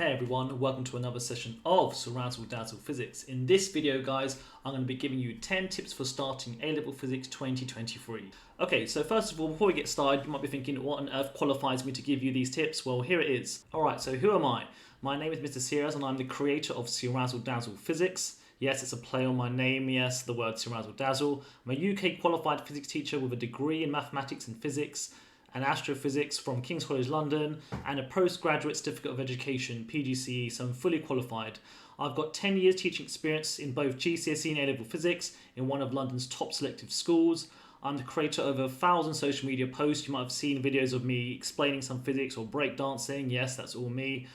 Hey everyone, welcome to another session of Ceerazzledazzle Physics. In this video guys, I'm going to be giving you 10 tips for starting A-Level Physics 2023. Okay, so first of all, before we get started, you might be thinking, what on earth qualifies me to give you these tips? Well, here it is. Alright, so who am I? My name is Mr. Ceeraz and I'm the creator of Ceerazzledazzle Physics. Yes, it's a play on my name, yes, the word Ceerazzledazzle. I'm a UK qualified physics teacher with a degree in mathematics and physics and astrophysics from King's College London, and a postgraduate certificate of education, PGCE, so I'm fully qualified. I've got 10 years teaching experience in both GCSE and A-Level Physics in one of London's top selective schools. I'm the creator of over 1,000 social media posts. You might have seen videos of me explaining some physics or breakdancing. Yes, that's all me.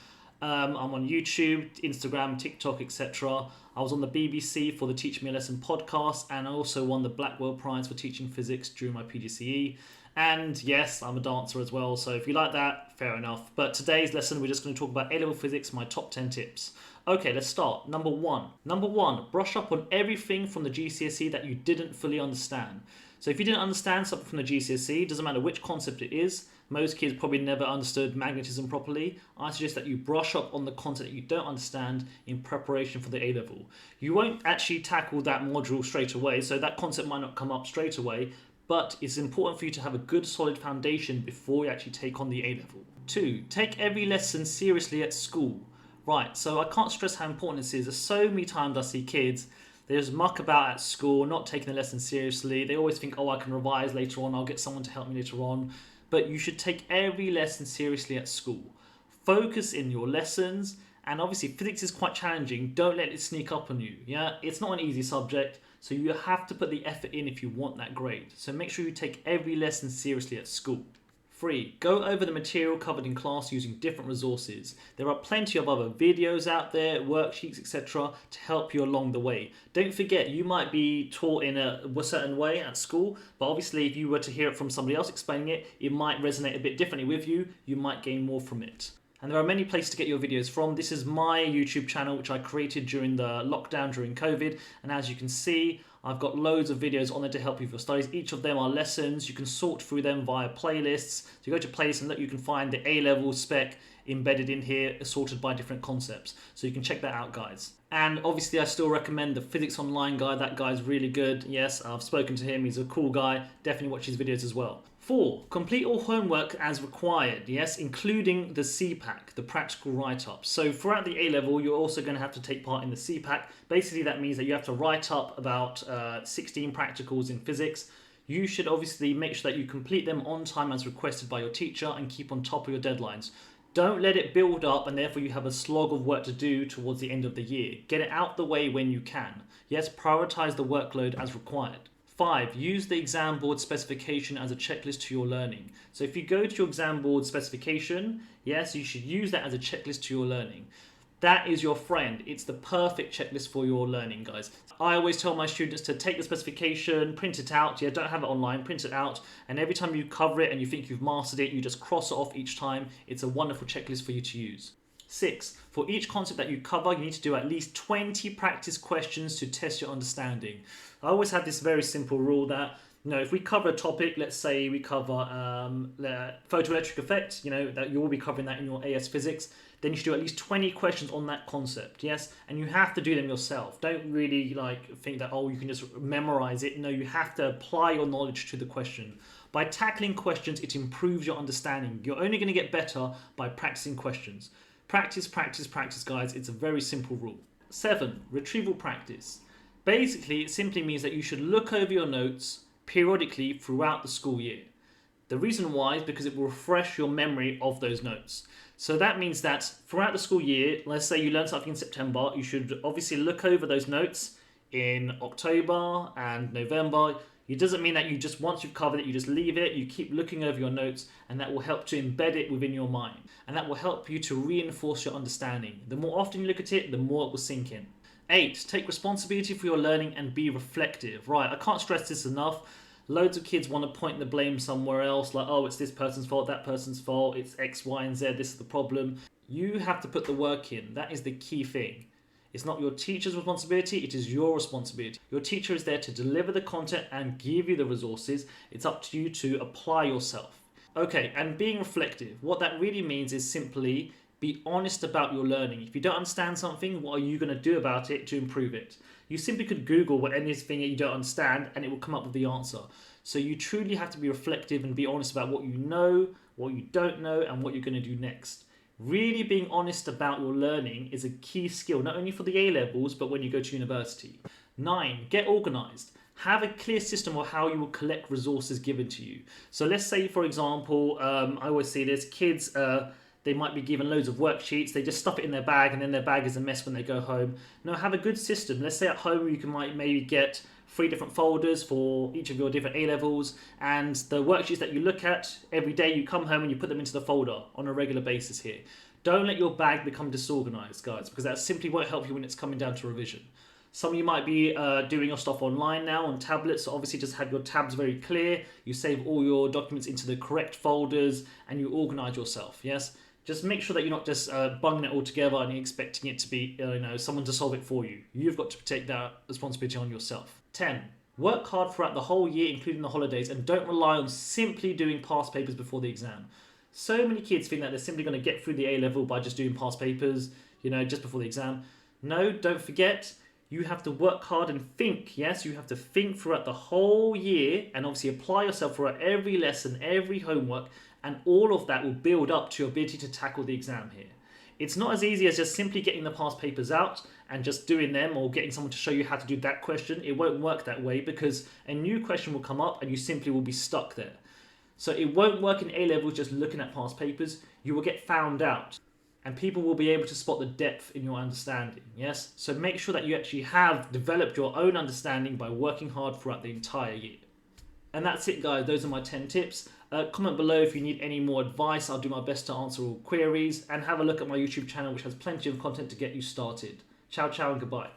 I'm on YouTube, Instagram, TikTok, etc. I was on the BBC for the Teach Me a Lesson podcast, and I also won the Blackwell Prize for teaching physics during my PGCE. And yes, I'm a dancer as well, so if you like that, fair enough. But today's lesson, we're just going to talk about A-Level Physics, my top 10 tips. Okay, let's start. Number one, brush up on everything from the GCSE that you didn't fully understand. So if you didn't understand something from the GCSE, doesn't matter which concept it is, most kids probably never understood magnetism properly. I suggest that you brush up on the content that you don't understand in preparation for the A-Level. You won't actually tackle that module straight away, so that concept might not come up straight away, but it's important for you to have a good solid foundation before you actually take on the A-Level. 2. Take every lesson seriously at school. Right, so I can't stress how important this is. There's so many times I see kids, they just muck about at school, not taking the lesson seriously. They always think, oh, I can revise later on, I'll get someone to help me later on. But you should take every lesson seriously at school. Focus in your lessons, and obviously physics is quite challenging. Don't let it sneak up on you. Yeah, it's not an easy subject, so you have to put the effort in if you want that grade. So make sure you take every lesson seriously at school. 3. Go over the material covered in class using different resources. There are plenty of other videos out there, worksheets, etc. to help you along the way. Don't forget, you might be taught in a certain way at school, but obviously if you were to hear it from somebody else explaining it, it might resonate a bit differently with you. You might gain more from it. And there are many places to get your videos from. This is my YouTube channel, which I created during the lockdown during COVID. And as you can see, I've got loads of videos on there to help you with your studies. Each of them are lessons. You can sort through them via playlists. So you go to playlists and look, you can find the A-level spec embedded in here, sorted by different concepts. So you can check that out, guys. And obviously I still recommend the Physics Online guy. That guy's really good. Yes, I've spoken to him. He's a cool guy. Definitely watch his videos as well. 4. Complete all homework as required, yes, including the CPAC, the practical write-up. So throughout the A-Level, you're also going to have to take part in the CPAC. Basically, that means that you have to write up about 16 practicals in physics. You should obviously make sure that you complete them on time as requested by your teacher and keep on top of your deadlines. Don't let it build up and therefore you have a slog of work to do towards the end of the year. Get it out the way when you can. Yes, prioritize the workload as required. 5. Use the exam board specification as a checklist to your learning. So if you go to your exam board specification, yes, you should use that as a checklist to your learning. That is your friend. It's the perfect checklist for your learning, guys. I always tell my students to take the specification, print it out. Yeah, don't have it online, print it out. And every time you cover it and you think you've mastered it, you just cross it off each time. It's a wonderful checklist for you to use. 6. For each concept that you cover, you need to do at least 20 practice questions to test your understanding. I always have this very simple rule that, if we cover a topic, let's say we cover photoelectric effect, that you will be covering that in your AS physics, then you should do at least 20 questions on that concept, yes? And you have to do them yourself. Don't really think that, you can just memorize it. No, you have to apply your knowledge to the question. By tackling questions, it improves your understanding. You're only going to get better by practicing questions. Practice, practice, practice, guys. It's a very simple rule. 7. Retrieval practice. Basically, it simply means that you should look over your notes periodically throughout the school year. The reason why is because it will refresh your memory of those notes. So that means that throughout the school year, let's say you learned something in September, you should obviously look over those notes in October and November. It doesn't mean that you just, once you've covered it, you just leave it. You keep looking over your notes, and that will help to embed it within your mind. And that will help you to reinforce your understanding. The more often you look at it, the more it will sink in. 8. Take responsibility for your learning and be reflective. Right, I can't stress this enough. Loads of kids want to point the blame somewhere else, like, oh, it's this person's fault, that person's fault, it's X, Y, and Z, this is the problem. You have to put the work in. That is the key thing. It's not your teacher's responsibility, it is your responsibility. Your teacher is there to deliver the content and give you the resources. It's up to you to apply yourself. Okay, and being reflective, what that really means is simply Be honest about your learning. If you don't understand something, what are you going to do about it to improve it? You simply could Google what anything you don't understand and it will come up with the answer. So you truly have to be reflective and be honest about what you know, what you don't know, and what you're going to do next. Really being honest about your learning is a key skill, not only for the A-levels, but when you go to university. 9, get organised. Have a clear system of how you will collect resources given to you. So let's say, for example, I always say this, kids, they might be given loads of worksheets, they just stuff it in their bag and then their bag is a mess when they go home. No, have a good system. Let's say at home you might maybe get 3 different folders for each of your different A-levels, and the worksheets that you look at every day, you come home and you put them into the folder on a regular basis here. Don't let your bag become disorganized, guys, because that simply won't help you when it's coming down to revision. Some of you might be doing your stuff online now on tablets, so obviously just have your tabs very clear, you save all your documents into the correct folders, and you organize yourself, yes? Just make sure that you're not just bunging it all together and expecting it to be, someone to solve it for you. You've got to take that responsibility on yourself. 10. Work hard throughout the whole year, including the holidays, and don't rely on simply doing past papers before the exam. So many kids think that they're simply going to get through the A-level by just doing past papers, just before the exam. No, don't forget, you have to work hard and think, yes? You have to think throughout the whole year and obviously apply yourself throughout every lesson, every homework, and all of that will build up to your ability to tackle the exam here. It's not as easy as just simply getting the past papers out and just doing them or getting someone to show you how to do that question. It won't work that way because a new question will come up and you simply will be stuck there. So it won't work in A-levels just looking at past papers. You will get found out and people will be able to spot the depth in your understanding, yes? So make sure that you actually have developed your own understanding by working hard throughout the entire year. And that's it, guys. Those are my 10 tips. Comment below if you need any more advice. I'll do my best to answer all queries, and have a look at my YouTube channel, which has plenty of content to get you started. Ciao, ciao, and goodbye.